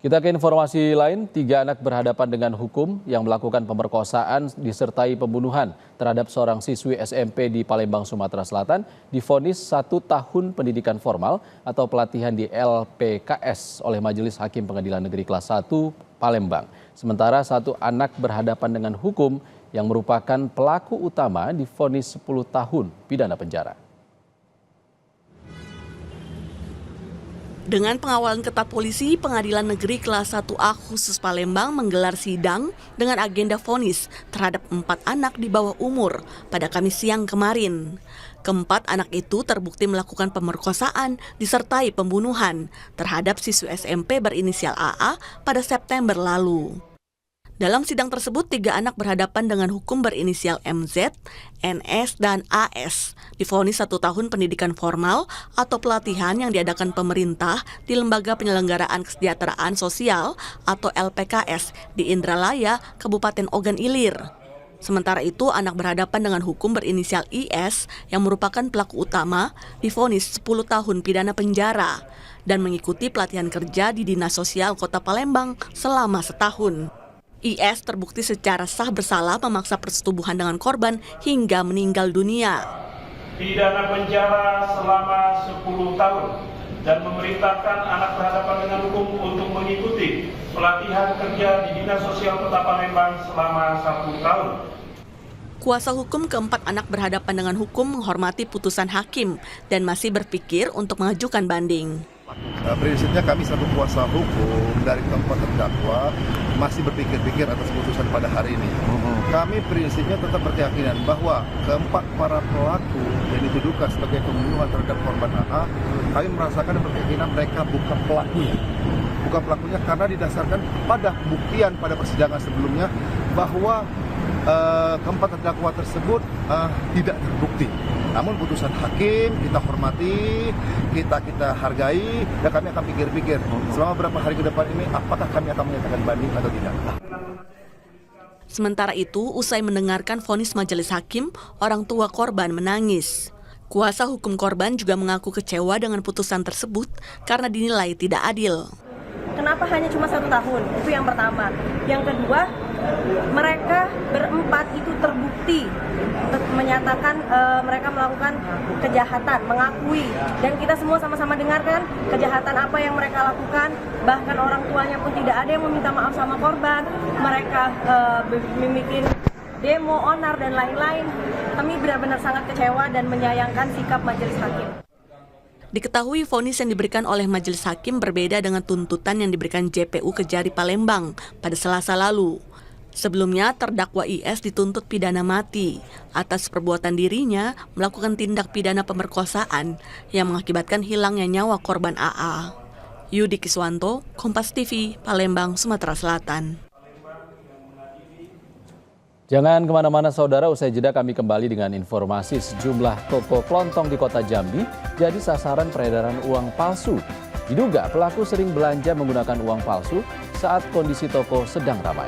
Kita ke informasi lain, 3 anak berhadapan dengan hukum yang melakukan pemerkosaan disertai pembunuhan terhadap seorang siswi SMP di Palembang, Sumatera Selatan divonis 1 tahun pendidikan formal atau pelatihan di LPKS oleh Majelis Hakim Pengadilan Negeri Kelas 1 Palembang. Sementara 1 anak berhadapan dengan hukum yang merupakan pelaku utama divonis 10 tahun pidana penjara. Dengan pengawalan ketat polisi, Pengadilan Negeri Kelas 1A khusus Palembang menggelar sidang dengan agenda vonis terhadap 4 anak di bawah umur pada Kamis siang kemarin. Keempat anak itu terbukti melakukan pemerkosaan disertai pembunuhan terhadap siswi SMP berinisial AA pada September lalu. Dalam sidang tersebut, 3 anak berhadapan dengan hukum berinisial MZ, NS, dan AS. Divonis 1 tahun pendidikan formal atau pelatihan yang diadakan pemerintah di Lembaga Penyelenggaraan Kesejahteraan Sosial atau LPKS di Indralaya, Kabupaten Ogan Ilir. Sementara itu, anak berhadapan dengan hukum berinisial IS yang merupakan pelaku utama divonis 10 tahun pidana penjara dan mengikuti pelatihan kerja di Dinas Sosial Kota Palembang selama setahun. IS terbukti secara sah bersalah memaksa persetubuhan dengan korban hingga meninggal dunia. Pidana penjara selama 10 tahun dan memerintahkan anak berhadapan dengan hukum untuk mengikuti pelatihan kerja di Dinas Sosial Kota Palembang selama 1 tahun. Kuasa hukum keempat anak berhadapan dengan hukum menghormati putusan hakim dan masih berpikir untuk mengajukan banding. Prinsipnya kami selaku kuasa hukum dari keempat terdakwa masih berpikir-pikir atas putusan pada hari ini. Kami prinsipnya tetap berkeyakinan bahwa keempat para pelaku yang dituduhkan sebagai pembunuhan terhadap korban AA, kami merasakan berkeyakinan mereka bukan pelakunya. Bukan pelakunya karena didasarkan pada buktian pada persidangan sebelumnya bahwa keempat terdakwa tersebut tidak terbukti. Namun putusan hakim kita hormati, kita hargai, dan kami akan pikir-pikir selama beberapa hari ke depan ini apakah kami akan menyatakan banding atau tidak. Sementara itu, usai mendengarkan vonis majelis hakim, orang tua korban menangis. Kuasa hukum korban juga mengaku kecewa dengan putusan tersebut karena dinilai tidak adil. Kenapa hanya cuma 1 tahun? Itu yang pertama. Yang kedua, mereka berempat itu terbukti menyatakan mereka melakukan kejahatan, mengakui. Dan kita semua sama-sama dengarkan kejahatan apa yang mereka lakukan. Bahkan orang tuanya pun tidak ada yang meminta maaf sama korban. Mereka membuat demo, onar, dan lain-lain. Kami benar-benar sangat kecewa dan menyayangkan sikap majelis hakim. Diketahui vonis yang diberikan oleh majelis hakim berbeda dengan tuntutan yang diberikan JPU Kejari Palembang pada Selasa lalu. Sebelumnya, terdakwa IS dituntut pidana mati atas perbuatan dirinya melakukan tindak pidana pemerkosaan yang mengakibatkan hilangnya nyawa korban AA. Yudi Kiswanto, Kompas TV, Palembang, Sumatera Selatan. Jangan kemana-mana saudara, usai jeda kami kembali dengan informasi sejumlah toko kelontong di kota Jambi jadi sasaran peredaran uang palsu. Diduga pelaku sering belanja menggunakan uang palsu saat kondisi toko sedang ramai.